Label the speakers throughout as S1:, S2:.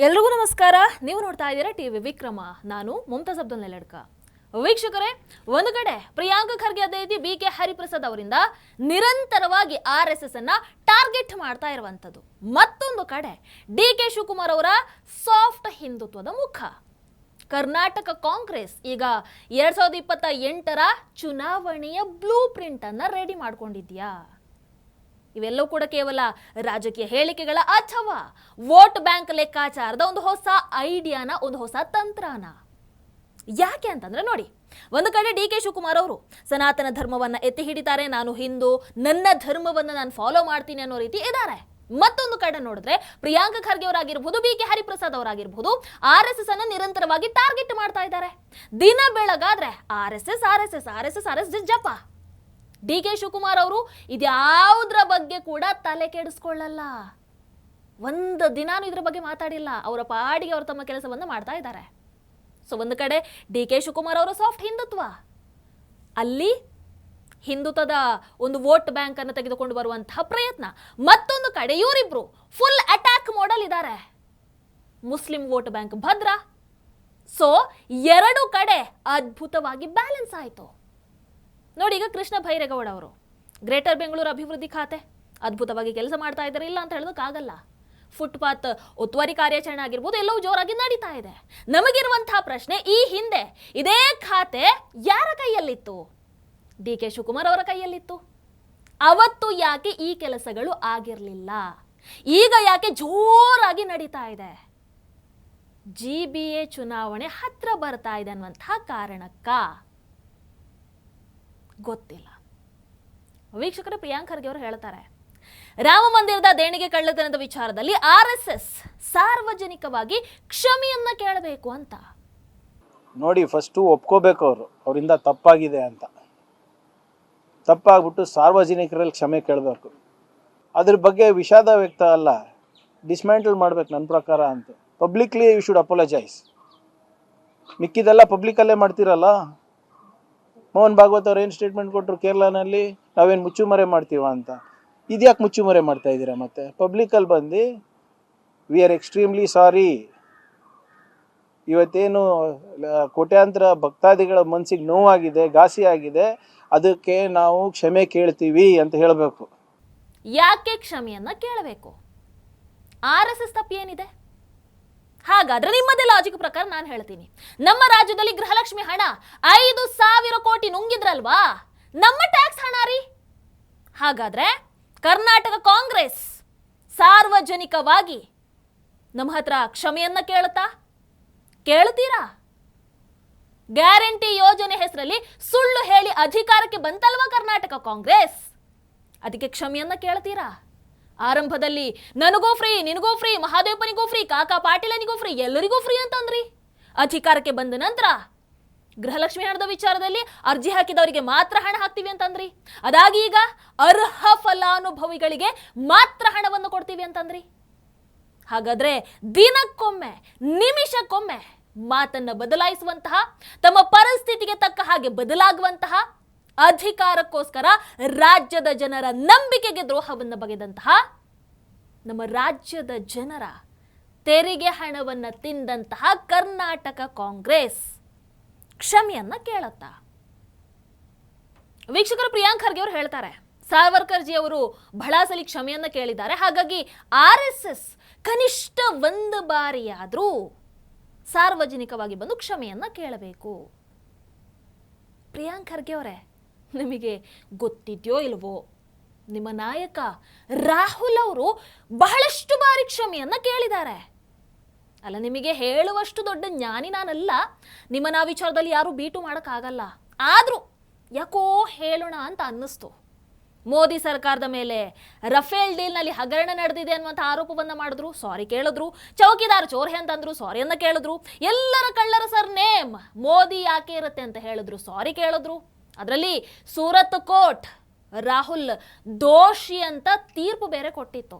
S1: ಎಲ್ರಿಗೂ ನಮಸ್ಕಾರ. ನೀವು ನೋಡ್ತಾ ಇದ್ದೀರಾ ಟಿವಿ ವಿಕ್ರಮ. ನಾನು ಮುಮ್ತಾಜ್ ಅಬ್ದುಲ್ ನೆಲಡ್ಕ. ವೀಕ್ಷಕರೇ, ಒಂದು ಕಡೆ ಪ್ರಿಯಾಂಕ ಖರ್ಗೆ ಅದೇ ಬಿ.ಕೆ. ಹರಿಪ್ರಸಾದ್ ಅವರಿಂದ ನಿರಂತರವಾಗಿ RSS ಅನ್ನ ಟಾರ್ಗೆಟ್ ಮಾಡ್ತಾ ಇರುವಂತದ್ದು, ಮತ್ತೊಂದು ಕಡೆ ಡಿ.ಕೆ. ಶಿವಕುಮಾರ್ ಅವರ ಸಾಫ್ಟ್ ಹಿಂದುತ್ವದ ಮುಖ ಕರ್ನಾಟಕ ಕಾಂಗ್ರೆಸ್ ಈಗ 2028ರ ಚುನಾವಣೆಯ ಬ್ಲೂ ಪ್ರಿಂಟ್ ಅನ್ನ ರೆಡಿ ಮಾಡ್ಕೊಂಡಿದ್ಯಾ? ಇವೆಲ್ಲವೂ ಕೂಡ ಕೇವಲ ರಾಜಕೀಯ ಹೇಳಿಕೆಗಳ ಅಥವಾ ವೋಟ್ ಬ್ಯಾಂಕ್ ಲೆಕ್ಕಾಚಾರದ ಒಂದು ಹೊಸ ಐಡಿಯಾನ, ಒಂದು ಹೊಸ ತಂತ್ರನ? ಯಾಕೆ ಅಂತಂದ್ರೆ ನೋಡಿ, ಒಂದು ಕಡೆ ಡಿ.ಕೆ. ಶಿವಕುಮಾರ್ ಅವರು ಸನಾತನ ಧರ್ಮವನ್ನ ಎತ್ತಿ ಹಿಡಿತಾರೆ. ನಾನು ಹಿಂದೂ, ನನ್ನ ಧರ್ಮವನ್ನ ನಾನು ಫಾಲೋ ಮಾಡ್ತೀನಿ ಅನ್ನೋ ರೀತಿ ಇದ್ದಾರೆ. ಮತ್ತೊಂದು ಕಡೆ ನೋಡಿದ್ರೆ ಪ್ರಿಯಾಂಕ ಖರ್ಗೆ ಅವರಾಗಿರ್ಬೋದು, ಬಿ.ಕೆ. ಹರಿಪ್ರಸಾದ್ ಅವರಾಗಿರ್ಬೋದು, RSS ಅನ್ನ ನಿರಂತರವಾಗಿ ಟಾರ್ಗೆಟ್ ಮಾಡ್ತಾ ಇದ್ದಾರೆ. ದಿನ ಬೆಳಗಾದ್ರೆ RSS ಜಪ. ಡಿ.ಕೆ. ಶಿವಕುಮಾರ್ ಅವರು ಇದ್ಯಾವುದ್ರ ಬಗ್ಗೆ ಕೂಡ ತಲೆ ಕೆಡಿಸ್ಕೊಳ್ಳಲ್ಲ. ಒಂದು ದಿನಾನು ಇದ್ರ ಬಗ್ಗೆ ಮಾತಾಡಿಲ್ಲ. ಅವರ ಪಾಡಿಗೆ ಅವರು ತಮ್ಮ ಕೆಲಸವನ್ನು ಮಾಡ್ತಾ ಇದ್ದಾರೆ. ಸೊ ಒಂದು ಕಡೆ ಡಿ.ಕೆ. ಶಿವಕುಮಾರ್ ಅವರ ಸಾಫ್ಟ್ ಹಿಂದುತ್ವ, ಅಲ್ಲಿ ಹಿಂದುತ್ವದ ಒಂದು ವೋಟ್ ಬ್ಯಾಂಕ್ ಅನ್ನು ತೆಗೆದುಕೊಂಡು ಬರುವಂತಹ ಪ್ರಯತ್ನ. ಮತ್ತೊಂದು ಕಡೆ ಇವರಿಬ್ರು ಫುಲ್ ಅಟ್ಯಾಕ್ ಮೋಡಲ್ ಇದ್ದಾರೆ. ಮುಸ್ಲಿಂ ವೋಟ್ ಬ್ಯಾಂಕ್ ಭದ್ರ. ಸೊ ಎರಡು ಕಡೆ ಅದ್ಭುತವಾಗಿ ಬ್ಯಾಲೆನ್ಸ್ ಆಯಿತು ನೋಡಿ. ಈಗ ಕೃಷ್ಣ ಭೈರೇಗೌಡ ಅವರು ಗ್ರೇಟರ್ ಬೆಂಗಳೂರು ಅಭಿವೃದ್ಧಿ ಖಾತೆ ಅದ್ಭುತವಾಗಿ ಕೆಲಸ ಮಾಡ್ತಾ ಇದ್ದಾರೆ, ಇಲ್ಲ ಅಂತ ಹೇಳೋದಕ್ಕಾಗಲ್ಲ. ಫುಟ್ಪಾತ್ ಒತ್ತುವರಿ ಕಾರ್ಯಾಚರಣೆ ಆಗಿರ್ಬೋದು, ಎಲ್ಲವೂ ಜೋರಾಗಿ ನಡೀತಾ ಇದೆ. ನಮಗಿರುವಂತಹ ಪ್ರಶ್ನೆ, ಈ ಹಿಂದೆ ಇದೇ ಖಾತೆ ಯಾರ ಕೈಯಲ್ಲಿತ್ತು? ಡಿ.ಕೆ. ಶಿವಕುಮಾರ್ ಅವರ ಕೈಯಲ್ಲಿತ್ತು. ಅವತ್ತು ಯಾಕೆ ಈ ಕೆಲಸಗಳು ಆಗಿರಲಿಲ್ಲ? ಈಗ ಯಾಕೆ ಜೋರಾಗಿ ನಡೀತಾ ಇದೆ? GBA ಚುನಾವಣೆ ಹತ್ರ ಬರ್ತಾ ಇದೆ ಅನ್ನುವಂತಹ ಕಾರಣಕ್ಕ? ಗೊತ್ತಿಲ್ಲ. ವೀಕ್ಷಕರು, ಪ್ರಿಯಾಂಕ ಖರ್ಗೆ ಅವರು ಹೇಳ್ತಾರೆ, ರಾಮ ಮಂದಿರದ ದೇಣಿಗೆ ಕಳ್ಳತನದ ವಿಚಾರದಲ್ಲಿ RSS ಸಾರ್ವಜನಿಕವಾಗಿ ಕ್ಷಮೆಯನ್ನ ಕೇಳಬೇಕು ಅಂತ.
S2: ನೋಡಿ, ಫಸ್ಟು ಒಪ್ಕೋಬೇಕು ಅವರಿಂದ ತಪ್ಪಾಗಿದೆ ಅಂತ. ತಪ್ಪಾಗ್ಬಿಟ್ಟು ಸಾರ್ವಜನಿಕರಲ್ಲಿ ಕ್ಷಮೆ ಕೇಳಬೇಕು. ಅದ್ರ ಬಗ್ಗೆ ವಿಷಾದ ವ್ಯಕ್ತ ಅಲ್ಲ, ಡಿಸ್ಮ್ಯಾಂಟಲ್ ಮಾಡ್ಬೇಕು ನನ್ನ ಪ್ರಕಾರ ಅಂತ. Publicly you should apologise. ಮಿಕ್ಕಿದೆಲ್ಲ ಪಬ್ಲಿಕಲ್ಲೇ ಮಾಡ್ತಿರಲ್ಲ. ಮೋಹನ್ ಭಾಗವತ್ ಅವ್ರು ಏನು ಸ್ಟೇಟ್ಮೆಂಟ್ ಕೊಟ್ಟರು ಕೇರಳನಲ್ಲಿ, ನಾವೇನು ಮುಚ್ಚುಮರೆ ಮಾಡ್ತೀವ ಅಂತ. ಇದ್ಯಾಕೆ ಮುಚ್ಚುಮರೆ ಮಾಡ್ತಾ ಇದ್ದೀರಾ? ಮತ್ತೆ ಪಬ್ಲಿಕಲ್ಲಿ ಬಂದು ವಿ ಆರ್ ಎಕ್ಸ್ಟ್ರೀಮ್ಲಿ ಸಾರಿ, ಇವತ್ತೇನು ಕೋಟ್ಯಾಂತರ ಭಕ್ತಾದಿಗಳ ಮನಸ್ಸಿಗೆ ನೋವಾಗಿದೆ, ಘಾಸಿ ಆಗಿದೆ, ಅದಕ್ಕೆ ನಾವು ಕ್ಷಮೆ ಕೇಳ್ತೀವಿ ಅಂತ ಹೇಳಬೇಕು.
S1: ಯಾಕೆ ಕ್ಷಮೆಯನ್ನ ಕೇಳಬೇಕು? RSS ತಪ್ಪೇನಿದೆ? ಹಾಗಾದ್ರೆ ನಿಮ್ಮದೇ ಲಾಜಿಕ್ ಪ್ರಕಾರ ನಾನು ಹೇಳ್ತೀನಿ, ನಮ್ಮ ರಾಜ್ಯದಲ್ಲಿ ಗೃಹಲಕ್ಷ್ಮಿ ಹಣ 5,000 ಕೋಟಿ ನುಂಗಿದ್ರಲ್ವಾ, ನಮ್ಮ ಟ್ಯಾಕ್ಸ್ ಹಣ ರೀ. ಹಾಗಾದ್ರೆ ಕರ್ನಾಟಕ ಕಾಂಗ್ರೆಸ್ ಸಾರ್ವಜನಿಕವಾಗಿ ನಮ್ಮ ಹತ್ರ ಕ್ಷಮೆಯನ್ನ ಕೇಳ್ತೀರಾ? ಗ್ಯಾರಂಟಿ ಯೋಜನೆ ಹೆಸರಲ್ಲಿ ಸುಳ್ಳು ಹೇಳಿ ಅಧಿಕಾರಕ್ಕೆ ಬಂತಲ್ವಾ ಕರ್ನಾಟಕ ಕಾಂಗ್ರೆಸ್, ಅದಕ್ಕೆ ಕ್ಷಮೆಯನ್ನ ಕೇಳ್ತೀರಾ? ಆರಂಭದಲ್ಲಿ ನನಗೂ ಫ್ರೀ, ನಿನಗೂ ಫ್ರೀ, ಮಹಾದೇವಪ್ಪನಿಗೂ ಫ್ರೀ, ಕಾಕಾ ಪಾಟೀಲನಿಗೂ ಫ್ರೀ, ಎಲ್ಲರಿಗೂ ಫ್ರೀ ಅಂತಂದ್ರಿ. ಅಧಿಕಾರಕ್ಕೆ ಬಂದ ನಂತರ ಗೃಹಲಕ್ಷ್ಮಿ ಹಣದ ವಿಚಾರದಲ್ಲಿ ಅರ್ಜಿ ಹಾಕಿದವರಿಗೆ ಮಾತ್ರ ಹಣ ಹಾಕ್ತೀವಿ ಅಂತಂದ್ರಿ. ಅದಾಗಿ ಈಗ ಅರ್ಹ ಫಲಾನುಭವಿಗಳಿಗೆ ಮಾತ್ರ ಹಣವನ್ನು ಕೊಡ್ತೀವಿ ಅಂತಂದ್ರಿ. ಹಾಗಾದ್ರೆ ದಿನಕ್ಕೊಮ್ಮೆ, ನಿಮಿಷಕ್ಕೊಮ್ಮೆ ಮಾತನ್ನ ಬದಲಾಯಿಸುವಂತಹ, ತಮ್ಮ ಪರಿಸ್ಥಿತಿಗೆ ತಕ್ಕ ಹಾಗೆ ಬದಲಾಗುವಂತಹ, ಅಧಿಕಾರಕ್ಕೋಸ್ಕರ ರಾಜ್ಯದ ಜನರ ನಂಬಿಕೆಗೆ ದ್ರೋಹವನ್ನು ಬಗೆದಂತಹ, ನಮ್ಮ ರಾಜ್ಯದ ಜನರ ತೆರಿಗೆ ಹಣವನ್ನು ತಿಂದಂತಹ ಕರ್ನಾಟಕ ಕಾಂಗ್ರೆಸ್ ಕ್ಷಮೆಯನ್ನ ಕೇಳತ್ತಾ? ವೀಕ್ಷಕರು, ಪ್ರಿಯಾಂಕ ಖರ್ಗೆ ಅವರು ಹೇಳ್ತಾರೆ, ಸಾವರ್ಕರ್ ಜಿ ಅವರು ಬಹಳ ಸಲ ಕ್ಷಮೆಯನ್ನ ಕೇಳಿದ್ದಾರೆ. ಹಾಗಾಗಿ RSS ಕನಿಷ್ಠ ಒಂದು ಬಾರಿಯಾದ್ರೂ ಸಾರ್ವಜನಿಕವಾಗಿ ಬಂದು ಕ್ಷಮೆಯನ್ನ ಕೇಳಬೇಕು. ಪ್ರಿಯಾಂಕ ಖರ್ಗೆ ಅವರೇ, ನಿಮಗೆ ಗೊತ್ತಿದ್ಯೋ ಇಲ್ವೋ, ನಿಮ್ಮ ನಾಯಕ ರಾಹುಲ್ ಅವರು ಬಹಳಷ್ಟು ಬಾರಿ ಕ್ಷಮೆಯನ್ನ ಕೇಳಿದ್ದಾರೆ. ಅಲ್ಲ, ನಿಮಗೆ ಹೇಳುವಷ್ಟು ದೊಡ್ಡ ಜ್ಞಾನಿ ನಾನಲ್ಲ, ನಿಮ್ಮನ್ನ ಆ ವಿಚಾರದಲ್ಲಿ ಯಾರು ಬೀಟು ಮಾಡೋಕ್ಕಾಗಲ್ಲ. ಆದರೂ ಯಾಕೋ ಹೇಳೋಣ ಅಂತ ಅನ್ನಿಸ್ತು. ಮೋದಿ ಸರ್ಕಾರದ ಮೇಲೆ ರಫೇಲ್ ಡೀಲ್ನಲ್ಲಿ ಹಗರಣ ನಡೆದಿದೆ ಅನ್ನುವಂಥ ಆರೋಪವನ್ನ ಮಾಡಿದ್ರು, ಸಾರಿ ಕೇಳಿದ್ರು. ಚೌಕಿದಾರ್ ಚೋರ್ಹೆ ಅಂತಂದ್ರು, ಸಾರಿಯನ್ನ ಕೇಳಿದ್ರು. ಎಲ್ಲರ ಕಳ್ಳರ ಸರ್ ನೇಮ್ ಮೋದಿ ಯಾಕೆ ಇರುತ್ತೆ ಅಂತ ಹೇಳಿದ್ರು, ಸಾರಿ ಕೇಳಿದ್ರು. ಅದರಲ್ಲಿ ಸೂರತ್ ಕೋರ್ಟ್ ರಾಹುಲ್ ದೋಷಿ ಅಂತ ತೀರ್ಪು ಬೇರೆ ಕೊಟ್ಟಿತ್ತು.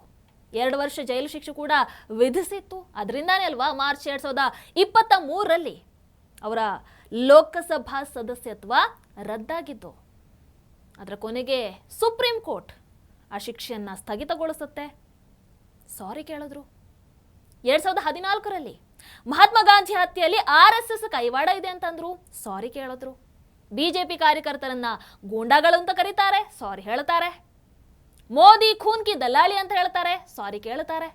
S1: 2 ವರ್ಷ ಜೈಲು ಶಿಕ್ಷೆ ಕೂಡ ವಿಧಿಸಿತ್ತು. ಅದರಿಂದಾನೇ ಅಲ್ವಾ ಮಾರ್ಚ್ 2023ರಲ್ಲಿ ಅವರ ಲೋಕಸಭಾ ಸದಸ್ಯತ್ವ ರದ್ದಾಗಿದ್ದು. ಅದರ ಕೊನೆಗೆ ಸುಪ್ರೀಂ ಕೋರ್ಟ್ ಆ ಶಿಕ್ಷೆಯನ್ನು ಸ್ಥಗಿತಗೊಳಿಸುತ್ತೆ. ಸಾರಿ ಕೇಳಿದ್ರು. 2014ರಲ್ಲಿ ಮಹಾತ್ಮ ಗಾಂಧಿ ಹತ್ಯೆಯಲ್ಲಿ RSS ಕೈವಾಡ ಇದೆ ಅಂತಂದ್ರು, ಸಾರಿ ಕೇಳಿದ್ರು. ಬಿಜೆಪಿ ಕಾರ್ಯಕರ್ತರನ್ನ ಗೂಂಡಾಗಳು ಅಂತ ಕರೀತಾರೆ, ಸಾರಿ ಹೇಳ್ತಾರೆ. ಮೋದಿ ಖೂನ್ ಕಿ ದಲ್ಲಾಳಿ ಅಂತ ಹೇಳ್ತಾರೆ, ಸಾರಿ ಕೇಳ್ತಾರೆ.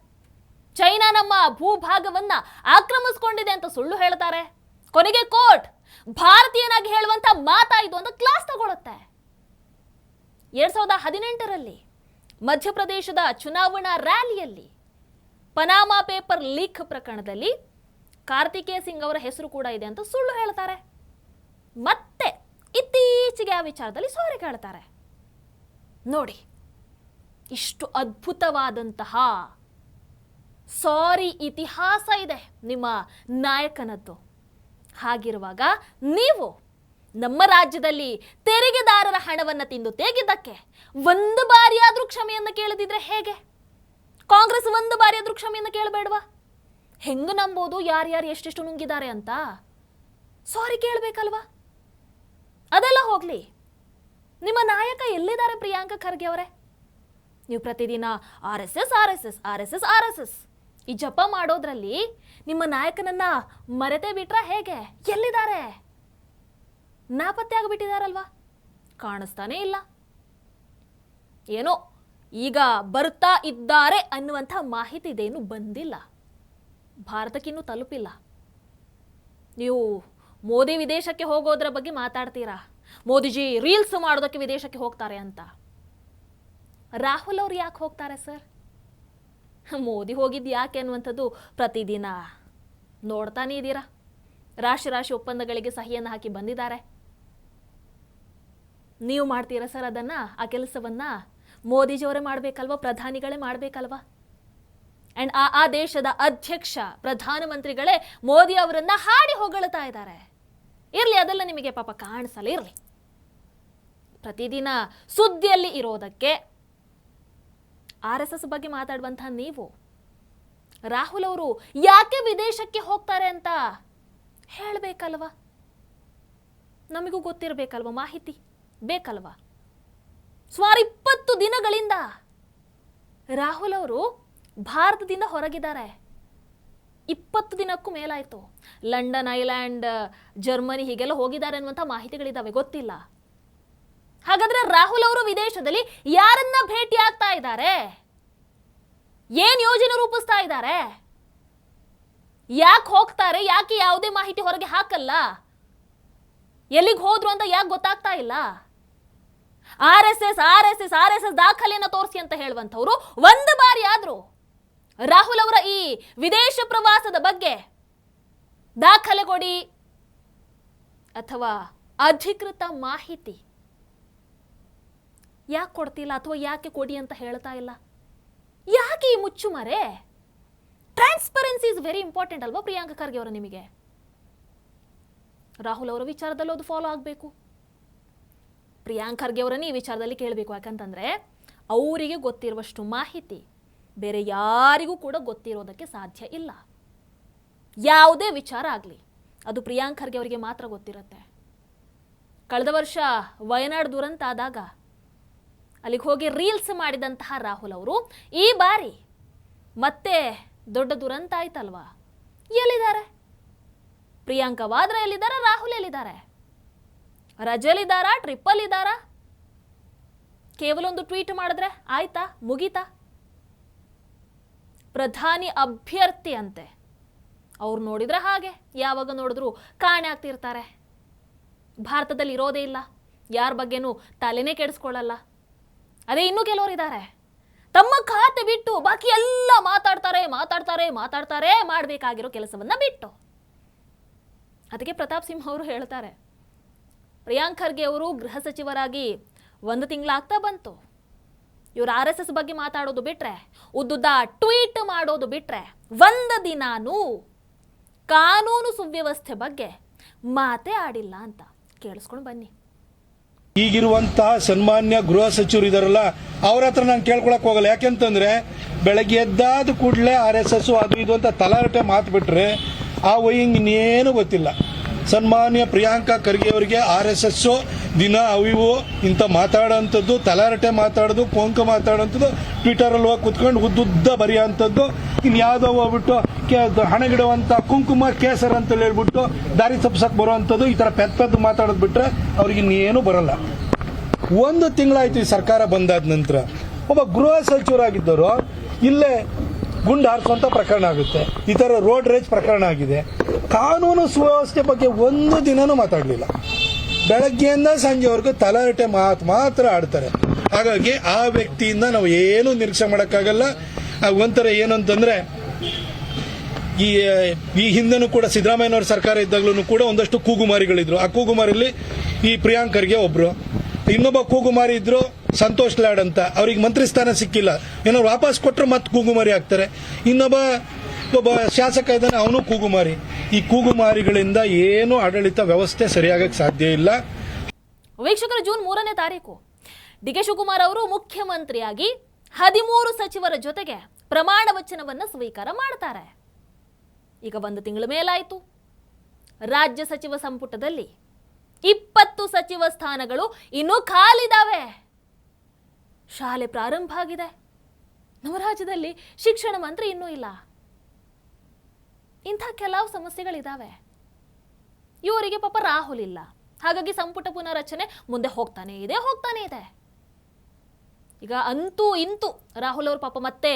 S1: ಚೈನಾ ನಮ್ಮ ಭೂಭಾಗವನ್ನ ಆಕ್ರಮಿಸಿಕೊಂಡಿದೆ ಅಂತ ಸುಳ್ಳು ಹೇಳ್ತಾರೆ. ಕೊನೆಗೆ ಕೋರ್ಟ್ ಭಾರತೀಯನಾಗಿ ಹೇಳುವಂತ ಮಾತಾಯಿತು ಅಂತ ಕ್ಲಾಸ್ ತಗೊಳುತ್ತೆ. 2018ರಲ್ಲಿ ಮಧ್ಯಪ್ರದೇಶದ ಚುನಾವಣಾ ರ್ಯಾಲಿಯಲ್ಲಿ ಪನಾಮಾ ಪೇಪರ್ ಲೀಕ್ ಪ್ರಕರಣದಲ್ಲಿ ಕಾರ್ತಿಕೇಯ ಸಿಂಗ್ ಅವರ ಹೆಸರು ಕೂಡ ಇದೆ ಅಂತ ಸುಳ್ಳು ಹೇಳ್ತಾರೆ. ಮತ್ತೆ ಇತ್ತೀಚೆಗೆ ಆ ವಿಚಾರದಲ್ಲಿ ಸಾರಿ ಕೇಳ್ತಾರೆ. ನೋಡಿ, ಇಷ್ಟು ಅದ್ಭುತವಾದಂತಹ ಸಾರಿ ಇತಿಹಾಸ ಇದೆ ನಿಮ್ಮ ನಾಯಕನದ್ದು. ಹಾಗಿರುವಾಗ ನೀವು ನಮ್ಮ ರಾಜ್ಯದಲ್ಲಿ ತೆರಿಗೆದಾರರ ಹಣವನ್ನು ತಿಂದು ತೆಗೆದಕ್ಕೆ ಒಂದು ಬಾರಿಯಾದ್ರೂ ಕ್ಷಮೆಯನ್ನು ಕೇಳದಿದ್ರೆ ಹೇಗೆ? ಕಾಂಗ್ರೆಸ್ ಒಂದು ಬಾರಿಯಾದ್ರೂ ಕ್ಷಮೆಯನ್ನು ಕೇಳಬೇಡವಾ? ಹೆಂಗ ನಂಬೋದು ಯಾರ್ಯಾರು ಎಷ್ಟೆಷ್ಟು ನುಂಗಿದ್ದಾರೆ ಅಂತ? ಸಾರಿ ಕೇಳಬೇಕಲ್ವಾ? ಅದೆಲ್ಲ ಹೋಗ್ಲಿ, ನಿಮ್ಮ ನಾಯಕ ಎಲ್ಲಿದ್ದಾರೆ ಪ್ರಿಯಾಂಕ ಖರ್ಗೆ ಅವರೇ? ನೀವು ಪ್ರತಿದಿನ RSS ಈ ಜಪ ಮಾಡೋದ್ರಲ್ಲಿ ನಿಮ್ಮ ನಾಯಕನನ್ನ ಮರೆತೇ ಬಿಟ್ರಾ ಹೇಗೆ? ಎಲ್ಲಿದ್ದಾರೆ? ನಾಪತ್ತೆ ಆಗಿಬಿಟ್ಟಿದಾರಲ್ವಾ? ಕಾಣಿಸ್ತಾನೇ ಇಲ್ಲ. ಏನೋ ಈಗ ಬರ್ತಾ ಇದ್ದಾರೆ ಅನ್ನುವಂಥ ಮಾಹಿತಿ ಇದೇನು ಬಂದಿಲ್ಲ, ಭಾರತಕ್ಕಿನ್ನೂ ತಲುಪಿಲ್ಲ. ನೀವು ಮೋದಿ ವಿದೇಶಕ್ಕೆ ಹೋಗೋದ್ರ ಬಗ್ಗೆ ಮಾತಾಡ್ತೀರಾ, ಮೋದಿಜಿ ರೀಲ್ಸ್ ಮಾಡೋದಕ್ಕೆ ವಿದೇಶಕ್ಕೆ ಹೋಗ್ತಾರೆ ಅಂತ. ರಾಹುಲ್ ಅವ್ರು ಯಾಕೆ ಹೋಗ್ತಾರೆ ಸರ್? ಮೋದಿ ಹೋಗಿದ್ದು ಯಾಕೆ ಅನ್ನುವಂಥದ್ದು ಪ್ರತಿದಿನ ನೋಡ್ತಾನೆ ಇದ್ದೀರಾ. ರಾಶಿ ಒಪ್ಪಂದಗಳಿಗೆ ಸಹಿಯನ್ನು ಹಾಕಿ ಬಂದಿದ್ದಾರೆ. ನೀವು ಮಾಡ್ತೀರಾ ಸರ್ ಅದನ್ನ? ಆ ಕೆಲಸವನ್ನ ಮೋದಿಜಿಯವರೇ ಮಾಡಬೇಕಲ್ವಾ? ಪ್ರಧಾನಿಗಳೇ ಮಾಡಬೇಕಲ್ವಾ? ಅಂಡ್ ಆ ದೇಶದ ಅಧ್ಯಕ್ಷ ಪ್ರಧಾನಮಂತ್ರಿಗಳೇ ಮೋದಿ ಅವರನ್ನ ಹಾಡಿ ಹೊಗಳ್ತಾ ಇದ್ದಾರೆ. ಇರ್ಲಿ, ಅದೆಲ್ಲ ನಿಮಗೆ ಪಾಪ ಕಾಣಿಸಲ್ಲ. ಇರ್ಲಿ, ಪ್ರತಿದಿನ ಸುದ್ದಿಯಲ್ಲಿ ಇರೋದಕ್ಕೆ RSS ಬಗ್ಗೆ ಮಾತಾಡುವಂತಹ ನೀವು ರಾಹುಲ್ ಅವರು ಯಾಕೆ ವಿದೇಶಕ್ಕೆ ಹೋಗ್ತಾರೆ ಅಂತ ಹೇಳಬೇಕಲ್ವಾ? ನಮಗೂ ಗೊತ್ತಿರಬೇಕಲ್ವಾ? ಮಾಹಿತಿ ಬೇಕಲ್ವಾ? ಸುಮಾರು 20 ದಿನಗಳಿಂದ ರಾಹುಲ್ ಅವರು ಭಾರತದಿಂದ ಹೊರಗಿದ್ದಾರೆ. 20 ದಿನಕ್ಕೂ ಮೇಲಾಯಿತು. ಲಂಡನ್, ಐಲ್ಯಾಂಡ್, ಜರ್ಮನಿ ಹೀಗೆಲ್ಲ ಹೋಗಿದ್ದಾರೆ ಅನ್ನುವಂಥ ಮಾಹಿತಿಗಳಿದ್ದಾವೆ, ಗೊತ್ತಿಲ್ಲ. ಹಾಗಾದ್ರೆ ರಾಹುಲ್ ಅವರು ವಿದೇಶದಲ್ಲಿ ಯಾರನ್ನ ಭೇಟಿ ಆಗ್ತಾ ಇದ್ದಾರೆ? ಏನ್ ಯೋಜನೆ ರೂಪಿಸ್ತಾ ಇದ್ದಾರೆ? ಯಾಕೆ ಹೋಗ್ತಾರೆ? ಯಾಕೆ ಯಾವುದೇ ಮಾಹಿತಿ ಹೊರಗೆ ಹಾಕಲ್ಲ? ಎಲ್ಲಿಗೆ ಹೋದ್ರು ಅಂತ ಯಾಕೆ ಗೊತ್ತಾಗ್ತಾ ಇಲ್ಲ? RSS ದಾಖಲೆಯನ್ನು ತೋರಿಸಿ ಅಂತ ಹೇಳುವಂಥವ್ರು ಒಂದು ಬಾರಿ ಆದ್ರೂ ರಾಹುಲ್ ಅವರ ಈ ವಿದೇಶ ಪ್ರವಾಸದ ಬಗ್ಗೆ ದಾಖಲೆ ಕೊಡಿ ಅಥವಾ ಅಧಿಕೃತ ಮಾಹಿತಿ ಯಾಕೆ ಕೊಡ್ತಿಲ್ಲ? ಅಥವಾ ಯಾಕೆ ಕೊಡಿ ಅಂತ ಹೇಳ್ತಾ ಇಲ್ಲ? ಯಾಕೆ ಈ ಮುಚ್ಚುಮರೆ? ಟ್ರಾನ್ಸ್ಪರೆನ್ಸಿ ಇಸ್ ವೆರಿ ಇಂಪಾರ್ಟೆಂಟ್ ಅಲ್ವಾ ಪ್ರಿಯಾಂಕ ಖರ್ಗೆ ಅವರ? ನಿಮಗೆ ರಾಹುಲ್ ಅವರ ವಿಚಾರದಲ್ಲಿ ಅದು ಫಾಲೋ ಆಗಬೇಕು. ಪ್ರಿಯಾಂಕ ಖರ್ಗೆ ಅವರನ್ನ ಈ ವಿಚಾರದಲ್ಲಿ ಕೇಳಬೇಕು. ಯಾಕಂತಂದ್ರೆ ಅವರಿಗೆ ಗೊತ್ತಿರುವಷ್ಟು ಮಾಹಿತಿ ಬೇರೆ ಯಾರಿಗೂ ಕೂಡ ಗೊತ್ತಿರೋದಕ್ಕೆ ಸಾಧ್ಯ ಇಲ್ಲ. ಯಾವುದೇ ವಿಚಾರ ಆಗಲಿ ಅದು ಪ್ರಿಯಾಂಕ ಖರ್ಗೆ ಅವರಿಗೆ ಮಾತ್ರ ಗೊತ್ತಿರುತ್ತೆ. ಕಳೆದ ವರ್ಷ ವಯನಾಡ್ ದುರಂತ ಆದಾಗ ಅಲ್ಲಿಗೆ ಹೋಗಿ ರೀಲ್ಸ್ ಮಾಡಿದಂತಹ ರಾಹುಲ್ ಅವರು ಈ ಬಾರಿ ಮತ್ತೆ ದೊಡ್ಡ ದುರಂತ ಆಯ್ತಲ್ವಾ? ಎಲ್ಲಿದ್ದಾರೆ? ಪ್ರಿಯಾಂಕಾ ವಾದ್ರಾ ಎಲ್ಲಿದ್ದಾರೆ? ರಾಹುಲ್ ಎಲ್ಲಿದ್ದಾರೆ? ರಜೆಲಿದ್ದಾರಾ? ಟ್ರಿಪ್ಪಲ್ ಇದ್ದಾರಾ? ಕೇವಲ ಒಂದು ಟ್ವೀಟ್ ಮಾಡಿದ್ರೆ ಆಯ್ತಾ? ಮುಗೀತಾ? ಪ್ರಧಾನಿ ಅಭ್ಯರ್ಥಿ ಅಂತೆ ಅವ್ರು ನೋಡಿದ್ರೆ ಹಾಗೆ ಯಾವಾಗ ನೋಡಿದ್ರು ಕಾಣೆ ಆಗ್ತಿರ್ತಾರೆ. ಭಾರತದಲ್ಲಿ ಇರೋದೇ ಇಲ್ಲ, ಯಾರ ಬಗ್ಗೆನೂ ತಲೆನೇ ಕೆಡಿಸ್ಕೊಳ್ಳಲ್ಲ. ಅದೇ ಇನ್ನೂ ಕೆಲವರು ಇದ್ದಾರೆ, ತಮ್ಮ ಖಾತೆ ಬಿಟ್ಟು ಬಾಕಿ ಎಲ್ಲ ಮಾತಾಡ್ತಾರೆ ಮಾಡಬೇಕಾಗಿರೋ ಕೆಲಸವನ್ನ ಬಿಟ್ಟು. ಅದಕ್ಕೆ ಪ್ರತಾಪ್ ಸಿಂಹ ಅವರು ಹೇಳ್ತಾರೆ, ಪ್ರಿಯಾಂಕ ಖರ್ಗೆ ಅವರು ಗೃಹ ಸಚಿವರಾಗಿ 1 ತಿಂಗಳಾಗ್ತಾ ಬಂತು. ಇವರು RSS ಬಗ್ಗೆ ಮಾತಾಡೋದು ಬಿಟ್ರೆ, ಉದ್ದುದ್ದ ಟ್ವೀಟ್ ಮಾಡೋದು ಬಿಟ್ರೆ, ಒಂದು ದಿನಾನೂ ಕಾನೂನು ಸುವ್ಯವಸ್ಥೆ ಬಗ್ಗೆ ಮಾತೇ ಆಡಿಲ್ಲ ಅಂತ. ಕೇಳಿಸ್ಕೊಂಡು ಬನ್ನಿ.
S3: ಈಗಿರುವಂತಹ ಸನ್ಮಾನ್ಯ ಗೃಹ ಸಚಿವರು ಇದಾರಲ್ಲ, ಅವ್ರ ಹತ್ರ ನಾನು ಕೇಳ್ಕೊಳಕ್ ಹೋಗಲ್ಲ. ಯಾಕೆಂತಂದ್ರೆ ಬೆಳಗ್ಗೆ ಎದ್ದಾದ ಕೂಡಲೇ RSS ಅದು ಇದು ಅಂತ ತಲಾರಟೆ ಮಾತು ಬಿಟ್ರೆ ಆ ವೈಯಿಂಗ್ ಇನ್ನೇನು ಗೊತ್ತಿಲ್ಲ. ಸನ್ಮಾನ್ಯ ಪ್ರಿಯಾಂಕಾ ಖರ್ಗೆ ಅವರಿಗೆ RSS ದಿನ ಅವಿವು ಇಂಥ ಮಾತಾಡೋಂಥದ್ದು, ತಲಾರಟೆ ಮಾತಾಡೋದು, ಕೊಂಕ ಮಾತಾಡೋಂಥದ್ದು, ಟ್ವಿಟರಲ್ಲಿ ಹೋಗಿ ಕುತ್ಕೊಂಡು ಉದ್ದುದ್ದ ಬರೆಯೋಂಥದ್ದು, ಇನ್ಯಾವುದೋ ಹೋಗ್ಬಿಟ್ಟು ಹಣಗಿಡುವಂಥ ಕುಂಕುಮ ಕೇಸರ್ ಅಂತ ಹೇಳ್ಬಿಟ್ಟು ದಾರಿ ತಪ್ಪಿಸಕ್ಕೆ ಬರುವಂಥದ್ದು ಈ ಥರ ಪೆದ್ದು ಮಾತಾಡೋದು ಬಿಟ್ಟರೆ ಅವ್ರಿಗೆ ಇನ್ನೇನು ಬರಲ್ಲ. 1 ತಿಂಗಳಾಯ್ತು ಈ ಸರ್ಕಾರ ಬಂದಾದ ನಂತರ ಒಬ್ಬ ಗೃಹ ಸಚಿವರಾಗಿದ್ದರು ಇಲ್ಲೇ ಗುಂಡು ಹಾರಿಸುವಂಥ ಪ್ರಕರಣ ಆಗುತ್ತೆ, ಈ ಥರ ರೋಡ್ ರೇಜ್ ಪ್ರಕರಣ ಆಗಿದೆ. ಕಾನೂನು ಸುವ್ಯವಸ್ಥೆ ಬಗ್ಗೆ 1 ದಿನನೂ ಮಾತಾಡಲಿಲ್ಲ. ಬೆಳಗ್ಗೆಯಿಂದ ಸಂಜೆವರೆಗೂ ತಲಾಟೆ ಮಾತ್ರ ಆಡ್ತಾರೆ. ಹಾಗಾಗಿ ಆ ವ್ಯಕ್ತಿಯಿಂದ ನಾವು ಏನೂ ನಿರೀಕ್ಷೆ ಮಾಡೋಕ್ಕಾಗಲ್ಲ. ಒಂಥರ ಏನು ಅಂತಂದರೆ ಈ ಹಿಂದೆನೂ ಕೂಡ ಸಿದ್ದರಾಮಯ್ಯನವ್ರ ಸರ್ಕಾರ ಇದ್ದಾಗಲೂ ಕೂಡ ಒಂದಷ್ಟು ಕೂಗುಮಾರಿಗಳಿದ್ರು. ಆ ಕೂಗುಮಾರಿಯಲ್ಲಿ ಈ ಪ್ರಿಯಾಂಕ್ ಖರ್ಗೆ ಒಬ್ಬರು, ಇನ್ನೊಬ್ಬ ಕೂಗುಮಾರಿ ಇದ್ರು ಸಂತೋಷ್ ಲಾಡ್ ಅಂತ, ಅವ್ರಿಗೆ ಮಂತ್ರಿ ಸ್ಥಾನ ಸಿಕ್ಕಿಲ್ಲ, ಏನಾದ್ರು ವಾಪಸ್ ಕೊಟ್ಟರೆ ಮತ್ತೆ ಕೂಗುಮಾರಿ ಆಗ್ತಾರೆ. ಒಬ್ಬ ಶಾಸಕ ಇದ್ದಾನೆ, ಅವನು ಕೂಗುಮಾರಿ. ಈ ಕೂಗುಮಾರಿಗಳಿಂದ ಏನು ಆಡಳಿತ ವ್ಯವಸ್ಥೆ ಸರಿಯಾಗಕ್ಕೆ ಸಾಧ್ಯ ಇಲ್ಲ.
S1: ವೀಕ್ಷಕರು, ಜೂನ್ 3ನೇ ತಾರೀಕು ಡಿ.ಕೆ. ಶಿವಕುಮಾರ್ ಅವರು ಮುಖ್ಯಮಂತ್ರಿಯಾಗಿ 13 ಸಚಿವರ ಜೊತೆಗೆ ಪ್ರಮಾಣ ವಚನವನ್ನು ಸ್ವೀಕಾರ ಮಾಡ್ತಾರೆ. ಈಗ 1 ತಿಂಗಳ ಮೇಲಾಯಿತು. ರಾಜ್ಯ ಸಚಿವ ಸಂಪುಟದಲ್ಲಿ 20 ಸಚಿವ ಸ್ಥಾನಗಳು ಇನ್ನೂ ಖಾಲಿದಾವೆ. ಶಾಲೆ ಪ್ರಾರಂಭ ಆಗಿದೆ. ನಮ್ಮ ರಾಜ್ಯದಲ್ಲಿ ಶಿಕ್ಷಣ ಮಂತ್ರಿ ಇನ್ನೂ ಇಲ್ಲ. ಇಂಥ ಕೆಲವು ಸಮಸ್ಯೆಗಳಿದ್ದಾವೆ. ಇವರಿಗೆ ಪಾಪ ರಾಹುಲ್ ಇಲ್ಲ. ಹಾಗಾಗಿ ಸಂಪುಟ ಪುನರಚನೆ ಮುಂದೆ ಹೋಗ್ತಾನೆ ಇದೆ. ಈಗ ಅಂತೂ ಇಂತೂ ರಾಹುಲ್ ಅವರು ಪಾಪ ಮತ್ತೆ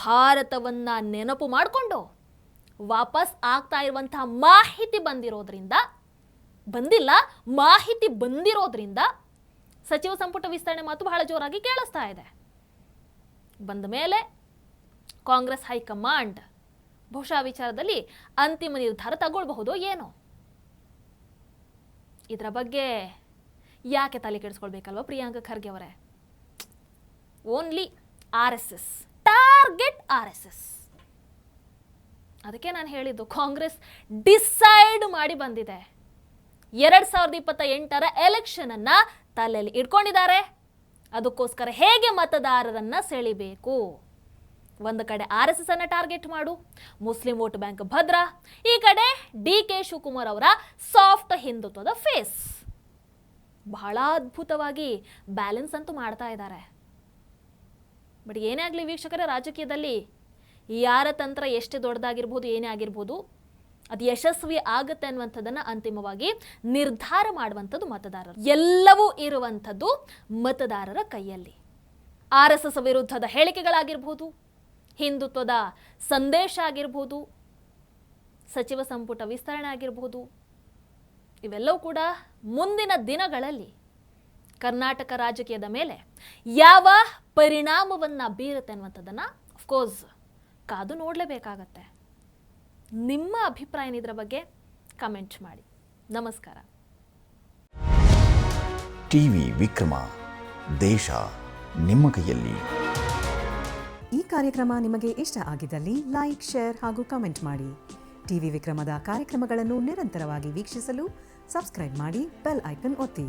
S1: ಭಾರತವನ್ನ ನೆನಪು ಮಾಡಿಕೊಂಡು ವಾಪಸ್ ಆಗ್ತಾ ಇರುವಂತಹ ಮಾಹಿತಿ ಬಂದಿರೋದ್ರಿಂದ ಸಚಿವ ಸಂಪುಟ ವಿಸ್ತರಣೆ ಮಾತು ಬಹಳ ಜೋರಾಗಿ ಕೇಳಿಸ್ತಾ ಇದೆ. ಬಂದ ಮೇಲೆ ಕಾಂಗ್ರೆಸ್ ಹೈಕಮಾಂಡ್ ಬಹುಶಃ ವಿಚಾರದಲ್ಲಿ ಅಂತಿಮ ನಿರ್ಧಾರ ತಗೊಳ್ಬಹುದು ಏನೋ. ಇದರ ಬಗ್ಗೆ ಯಾಕೆ ತಲೆ ಕೆಡಿಸ್ಕೊಳ್ಬೇಕಲ್ವ ಪ್ರಿಯಾಂಕ ಖರ್ಗೆ ಅವರೇ? Only RSS, target RSS. ಅದಕ್ಕೆ ನಾನು ಹೇಳಿದ್ದು, ಕಾಂಗ್ರೆಸ್ ಡಿಸೈಡ್ ಮಾಡಿ ಬಂದಿದೆ. 2028ರ ಎಲೆಕ್ಷನ್ ಅನ್ನ ತಲೆಯಲ್ಲಿ ಇಟ್ಕೊಂಡಿದ್ದಾರೆ. ಅದಕ್ಕೋಸ್ಕರ ಹೇಗೆ ಮತದಾರರನ್ನ ಸೆಳಿಬೇಕು. ಒಂದು ಕಡೆ RSS ಅನ್ನ ಟಾರ್ಗೆಟ್ ಮಾಡು, ಮುಸ್ಲಿಂ ವೋಟ್ ಬ್ಯಾಂಕ್ ಭದ್ರ, ಈ ಕಡೆ ಡಿ.ಕೆ. ಶಿವಕುಮಾರ್ ಅವರ ಸಾಫ್ಟ್ ಹಿಂದುತ್ವದ ಫೇಸ್. ಬಹಳ ಅದ್ಭುತವಾಗಿ ಬ್ಯಾಲೆನ್ಸ್ ಅಂತೂ ಮಾಡ್ತಾ ಇದ್ದಾರೆ. ಬಟ್ ಏನೇ ಆಗಲಿ ವೀಕ್ಷಕರೇ, ರಾಜಕೀಯದಲ್ಲಿ ಯಾರ ತಂತ್ರ ಎಷ್ಟು ದೊಡ್ಡದಾಗಿರ್ಬೋದು, ಏನೇ ಆಗಿರ್ಬೋದು, ಅದು ಯಶಸ್ವಿ ಆಗುತ್ತೆ ಅನ್ನುವಂಥದ್ದನ್ನು ಅಂತಿಮವಾಗಿ ನಿರ್ಧಾರ ಮಾಡುವಂಥದ್ದು ಮತದಾರರು. ಎಲ್ಲವೂ ಇರುವಂಥದ್ದು ಮತದಾರರ ಕೈಯಲ್ಲಿ. RSS ವಿರುದ್ಧದ ಹೇಳಿಕೆಗಳಾಗಿರ್ಬೋದು, ಹಿಂದುತ್ವದ ಸಂದೇಶ ಆಗಿರ್ಬೋದು, ಸಚಿವ ಸಂಪುಟ ವಿಸ್ತರಣೆ ಆಗಿರ್ಬೋದು, ಇವೆಲ್ಲವೂ ಕೂಡ ಮುಂದಿನ ದಿನಗಳಲ್ಲಿ ಕರ್ನಾಟಕ ರಾಜಕೀಯದ ಮೇಲೆ ಯಾವ ಪರಿಣಾಮವನ್ನು ಬೀರುತ್ತೆ ಅನ್ನುವಂಥದ್ದನ್ನು ಅಫ್ಕೋರ್ಸ್ ಕಾದು ನೋಡಲೇಬೇಕಾಗತ್ತೆ. ನಿಮ್ಮ ಅಭಿಪ್ರಾಯ ಇದರ ಬಗ್ಗೆ ಕಮೆಂಟ್ ಮಾಡಿ. ನಮಸ್ಕಾರ.
S4: ಟಿವಿ ವಿಕ್ರಮ, ದೇಶ ನಿಮ್ಮ ಕೈಯಲ್ಲಿ.
S5: ಈ ಕಾರ್ಯಕ್ರಮ ನಿಮಗೆ ಇಷ್ಟ ಆಗಿದ್ದಲ್ಲಿ ಲೈಕ್, ಶೇರ್ ಹಾಗೂ ಕಮೆಂಟ್ ಮಾಡಿ. ಟಿವಿ ವಿಕ್ರಮದ ಕಾರ್ಯಕ್ರಮಗಳನ್ನು ನಿರಂತರವಾಗಿ ವೀಕ್ಷಿಸಲು ಸಬ್ಸ್ಕ್ರೈಬ್ ಮಾಡಿ, ಬೆಲ್ ಐಕನ್ ಒತ್ತಿ.